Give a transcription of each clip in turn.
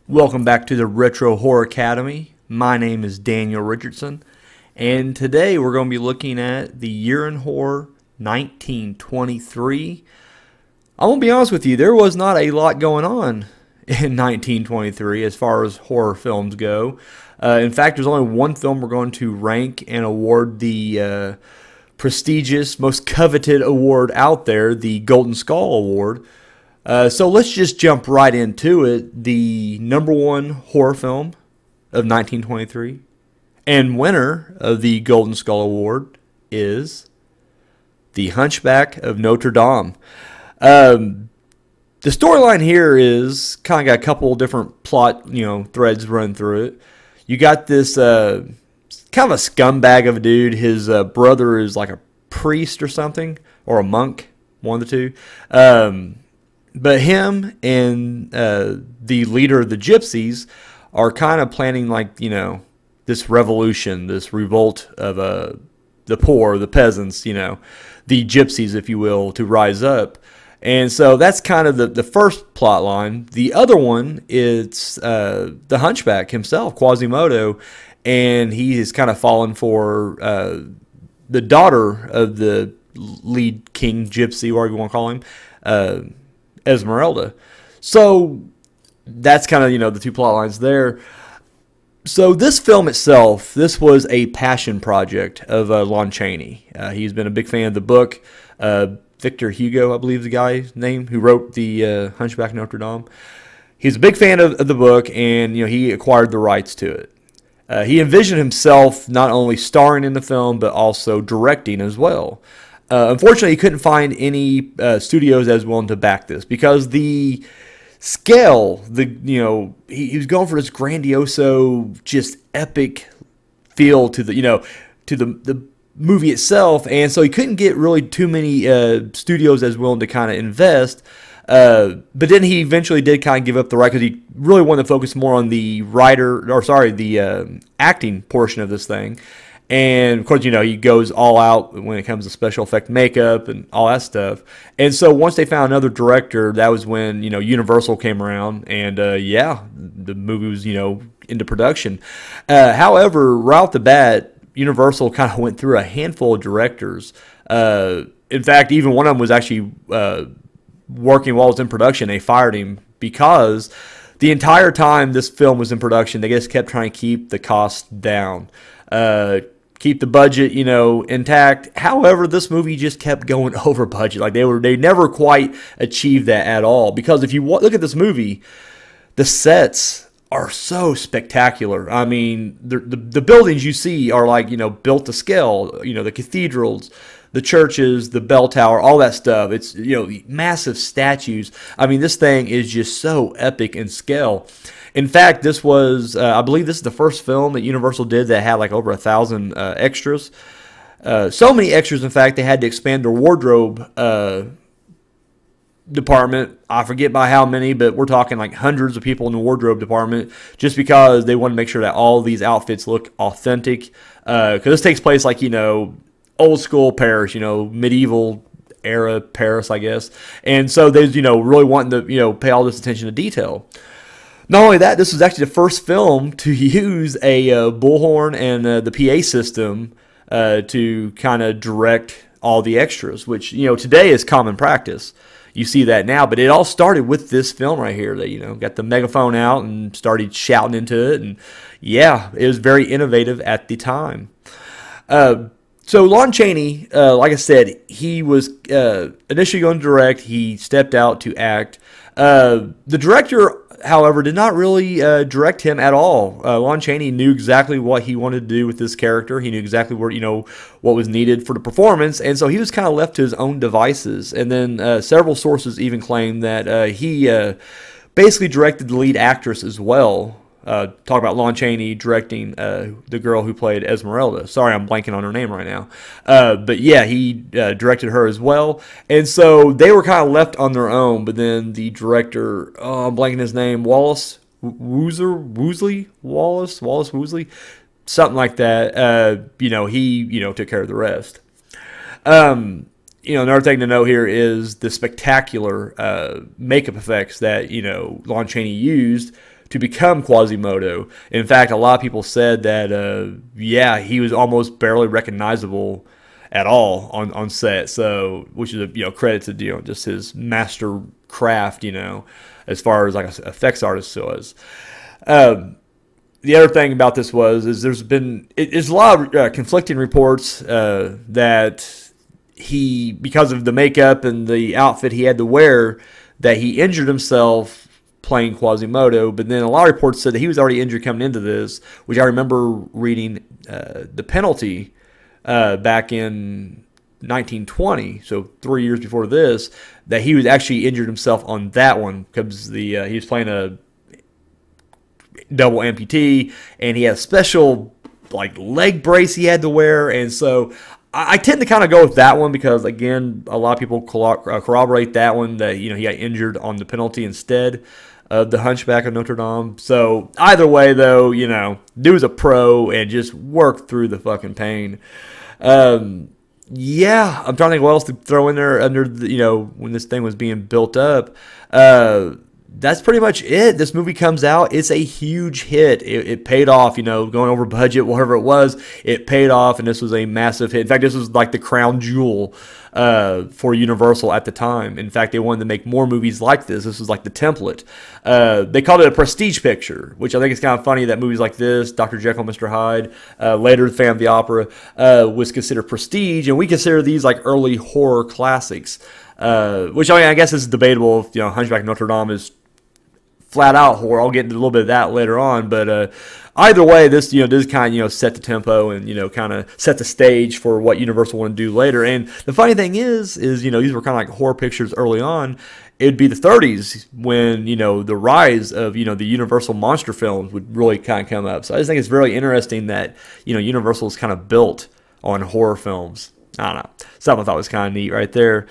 Welcome back to the Retro Horror Academy. My name is Daniel Richardson, and today we're going to be looking at the year in horror 1923. I'm going to be honest with you, there was not a lot going on in 1923 as far as horror films go. In fact, there's only one film we're going to rank and award the prestigious, most coveted award out there, the Golden Skull Award. So let's just jump right into it. The #1 horror film of 1923 and winner of the Golden Skull Award is The Hunchback of Notre Dame. The storyline here is kind of got a couple different plot, threads run through it. You got this kind of a scumbag of a dude. His brother is like a priest or something, or a monk, one of the two. But him and the leader of the gypsies are kind of planning, this revolution, this revolt of the poor, the peasants, the gypsies, if you will, to rise up. And so that's kind of the first plot line. The other one is the Hunchback himself, Quasimodo, and he is kind of fallen for the daughter of the lead king gypsy, whatever you want to call him, Esmeralda. So that's kind of, the two plot lines there. So this film itself, this was a passion project of Lon Chaney. He's been a big fan of the book. Victor Hugo, I believe the guy's name, who wrote the Hunchback of Notre Dame. He's a big fan of the book, and he acquired the rights to it. He envisioned himself not only starring in the film, but also directing as well. Unfortunately, he couldn't find any studios as willing to back this because the scale, he was going for this grandioso, just epic feel to the movie itself, and so he couldn't get really too many studios as willing to kind of invest. But then he eventually did kind of give up the right because he really wanted to focus more on the acting portion of this thing. And, of course, he goes all out when it comes to special effect makeup and all that stuff. And so once they found another director, that was when, Universal came around. And, the movie was, into production. However, right off the bat, Universal kind of went through a handful of directors. In fact, even one of them was actually working while it was in production. They fired him because the entire time this film was in production, they just kept trying to keep the cost down. Keep the budget, intact. However, this movie just kept going over budget. They never quite achieved that at all. Because if you look at this movie, the sets are so spectacular. I mean, the buildings you see are built to scale. The cathedrals, the churches, the bell tower, all that stuff. It's massive statues. I mean, this thing is just so epic in scale. In fact, this was, I believe this is the first film that Universal did that had over 1,000 extras. So many extras, in fact, they had to expand their wardrobe department. I forget by how many, but we're talking hundreds of people in the wardrobe department just because they want to make sure that all these outfits look authentic. Because this takes place old school Paris, medieval era Paris, I guess. And so they, really wanting to, pay all this attention to detail. Not only that, this was actually the first film to use a bullhorn and the PA system to kind of direct all the extras, which, today is common practice. You see that now, but it all started with this film right here. They, got the megaphone out and started shouting into it, and yeah, it was very innovative at the time. So Lon Chaney, like I said, he was initially going to direct. He stepped out to act. The director, however, did not really direct him at all. Lon Chaney knew exactly what he wanted to do with this character. He knew exactly where, what was needed for the performance, and so he was kind of left to his own devices. And then several sources even claim that he basically directed the lead actress as well. Talk about Lon Chaney directing the girl who played Esmeralda. Sorry, I'm blanking on her name right now. But yeah, he directed her as well. And so they were kind of left on their own. But then the director, I'm blanking his name, Wallace Woosley, something like that. He took care of the rest. Another thing to note here is the spectacular makeup effects that Lon Chaney used to become Quasimodo. In fact, a lot of people said that, yeah, he was almost barely recognizable at all on set. So, which is a credit to just his master craft, as far as like an effects artist was. The other thing about this is there's a lot of conflicting reports that he, because of the makeup and the outfit he had to wear, that he injured himself playing Quasimodo. But then a lot of reports said that he was already injured coming into this, which I remember reading The Penalty back in 1920, so 3 years before this, that he was actually injured himself on that one because he was playing a double amputee, and he had a special like leg brace he had to wear. And so I tend to kind of go with that one because, again, a lot of people corroborate that one, that he got injured on The Penalty instead of the Hunchback of Notre Dame. So either way, though, dude was a pro and just worked through the fucking pain. Yeah, I'm trying to think what else to throw in there under when this thing was being built up. That's pretty much it. This movie comes out. It's a huge hit. It paid off, going over budget, whatever it was. It paid off, and this was a massive hit. In fact, this was like the crown jewel for Universal at the time. In fact, they wanted to make more movies like this. This was like the template. They called it a prestige picture, which I think is kind of funny that movies like this, Dr. Jekyll and Mr. Hyde, later Phantom of the Opera, was considered prestige, and we consider these like early horror classics. Which I guess is debatable if Hunchback of Notre Dame is flat out horror. I'll get into a little bit of that later on, but either way, this does kind of set the tempo and kind of set the stage for what Universal want to do later. And the funny thing is these were kind of like horror pictures early on. It'd be the 30s when the rise of the Universal monster films would really kind of come up. So I just think it's very interesting that Universal is kind of built on horror films. I don't know. Something I thought was kind of neat right there.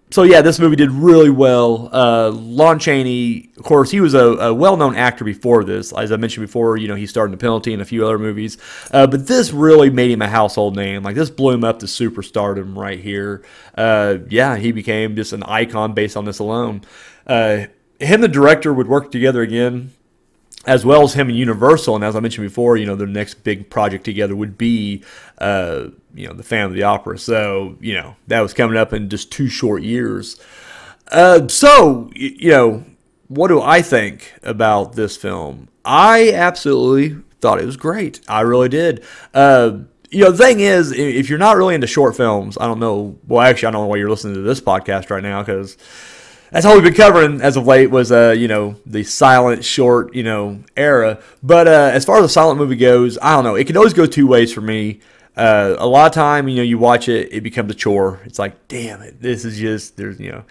So yeah, this movie did really well. Lon Chaney, of course, he was a well-known actor before this. As I mentioned before, he starred in The Penalty and a few other movies. But this really made him a household name. Like, this blew him up to superstardom right here. Yeah, he became just an icon based on this alone. Him and the director would work together again, as well as him and Universal. And as I mentioned before, their next big project together would be, the Phantom of the Opera. So, that was coming up in just 2 short years. So, what do I think about this film? I absolutely thought it was great. I really did. The thing is, if you're not really into short films, I don't know. Well, actually, I don't know why you're listening to this podcast right now, because that's all we've been covering as of late was, the silent, short, era. But as far as the silent movie goes, I don't know. It can always go 2 ways for me. A lot of time, you watch it, it becomes a chore. It's like, damn it, this is just, there's, I don't know.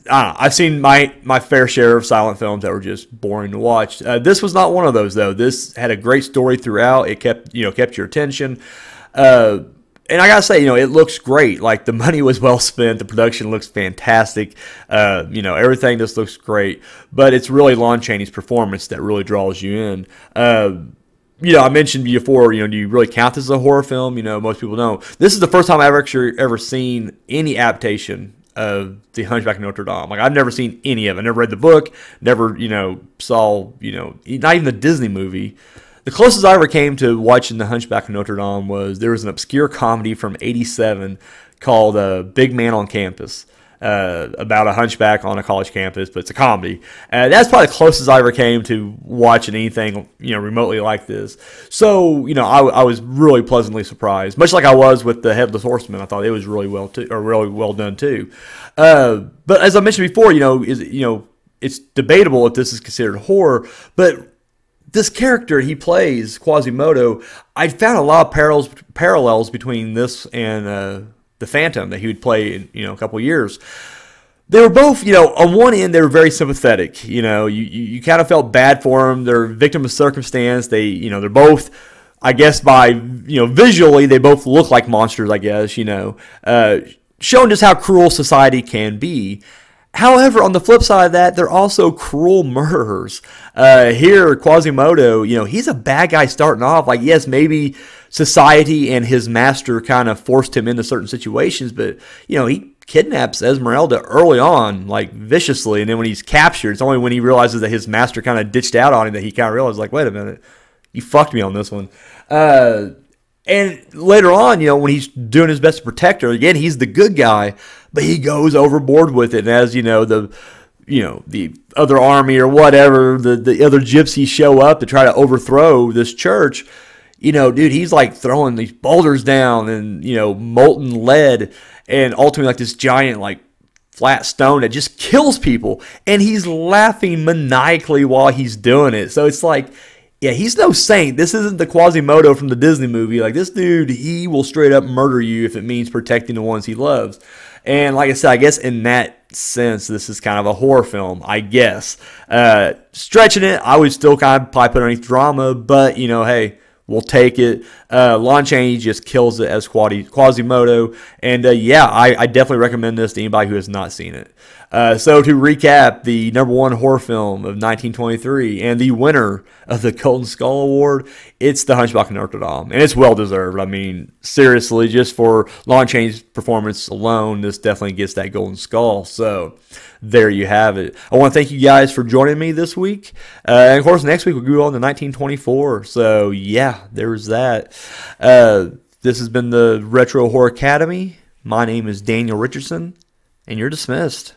I've seen my fair share of silent films that were just boring to watch. This was not one of those, though. This had a great story throughout. It kept your attention. And I gotta say, it looks great. Like, the money was well spent. The production looks fantastic. Everything just looks great. But it's really Lon Chaney's performance that really draws you in. I mentioned before, do you really count this as a horror film? Most people don't. This is the first time I've actually ever seen any adaptation of The Hunchback of Notre Dame. Like, I've never seen any of it. I never read the book, never, saw, not even the Disney movie. The closest I ever came to watching The Hunchback of Notre Dame was there was an obscure comedy from '87 called Big Man on Campus. About a hunchback on a college campus, but it's a comedy. That's probably the closest I ever came to watching anything, remotely like this. So, I was really pleasantly surprised, much like I was with The Headless Horseman. I thought it was really well done too. But as I mentioned before, it's debatable if this is considered horror, but this character he plays, Quasimodo, I found a lot of parallels between this and the Phantom that he would play in a couple of years. They were both, on one end they were very sympathetic. You kind of felt bad for them. They're a victim of circumstance. They're both, I guess, by visually they both look like monsters. I guess showing just how cruel society can be. However, on the flip side of that, they're also cruel murderers. Here, Quasimodo, he's a bad guy starting off. Like, yes, maybe society and his master kind of forced him into certain situations, but, he kidnaps Esmeralda early on, like viciously, and then when he's captured, it's only when he realizes that his master kind of ditched out on him that he kind of realizes, like, wait a minute, you fucked me on this one. And later on, when he's doing his best to protect her, again, he's the good guy, but he goes overboard with it. And as the other army or whatever, the other gypsies show up to try to overthrow this church, dude, he's like throwing these boulders down and, molten lead and ultimately like this giant, like, flat stone that just kills people. And he's laughing maniacally while he's doing it. So it's like, yeah, he's no saint. This isn't the Quasimodo from the Disney movie. Like, this dude, he will straight up murder you if it means protecting the ones he loves. And like I said, I guess in that sense, this is kind of a horror film, I guess. Stretching it, I would still kind of probably put underneath drama, but, hey, we'll take it. Lon Chaney just kills it as Quasimodo. And, I definitely recommend this to anybody who has not seen it. So to recap, the #1 horror film of 1923 and the winner of the Golden Skull Award, it's The Hunchback of Notre Dame. And it's well-deserved. I mean, seriously, just for Lon Chaney's performance alone, this definitely gets that Golden Skull. So there you have it. I want to thank you guys for joining me this week. And, of course, next week we'll go on to 1924. So, yeah, there's that. This has been the Retro Horror Academy. My name is Daniel Richardson, and you're dismissed.